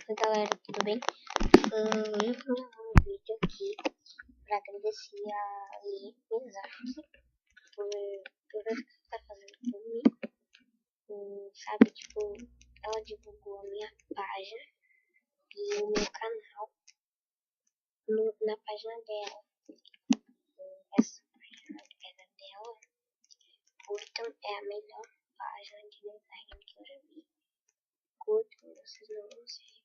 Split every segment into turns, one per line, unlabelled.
Oi galera, tudo bem? Eu vou gravar um vídeo aqui pra agradecer a Mizaki por tudo que ela tá fazendo por mim. Sabe, tipo, ela divulgou a minha página e o meu canal na página dela. Essa página era dela, curtam, é a melhor página de design que eu já vi. Curtam, vocês não vão se arrepender.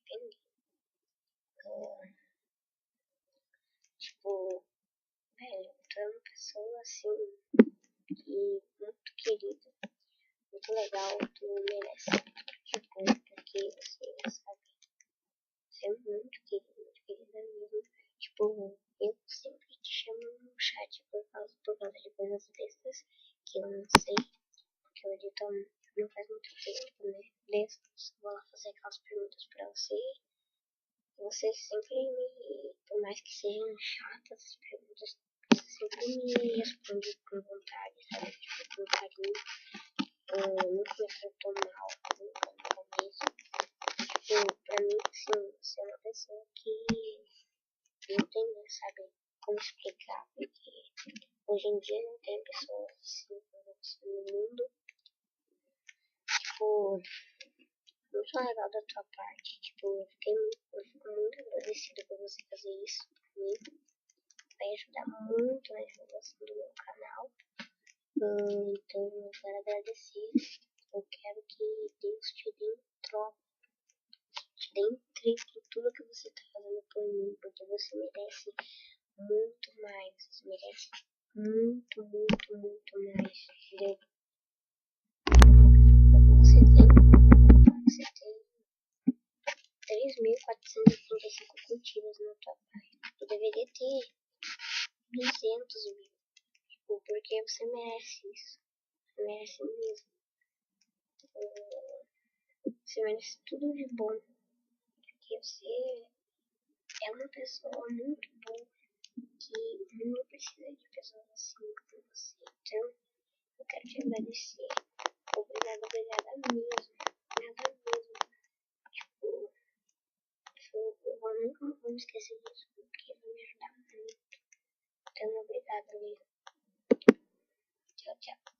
Tipo, velho, tu é uma pessoa assim, que muito querida, muito legal, tu merece. Tipo, porque você sabe, você é muito querida mesmo. Tipo, eu sempre te chamo no chat por causa de coisas bestas que eu não sei, porque eu edito não faz muito tempo, né? Bestas, vou lá fazer aquelas perguntas pra você. Você sempre me, por mais que sejam chatas as perguntas, você sempre me responde com vontade, sabe? Tipo, com carinho. Nunca me tratou mal, nunca no começo. Tipo, pra mim, sim, você é uma pessoa que não tem, né, sabe, como explicar, porque hoje em dia não tem pessoas assim como você no mundo. Tipo, muito legal da tua parte. Tipo, eu fico muito agradecida por você fazer isso por mim. Vai ajudar muito na divulgação do meu canal. Então eu quero agradecer. Eu quero que Deus te dê em troca, te dê em triplo tudo que você está fazendo por mim, porque você merece muito mais. Você merece muito mais. Entendeu? Você tem 3.435 curtidas na tua página. Tu deveria ter 200 mil. Tipo, porque você merece isso. Você merece mesmo. Você merece tudo de bom. Porque você é uma pessoa muito boa. Que não precisa de pessoas assim como você. Então, eu quero te agradecer. Obrigada mesmo. Obrigada mesmo. Tipo, eu nunca vou me esquecer disso, porque vai me ajudar muito. Então, obrigada mesmo. Tchau, tchau.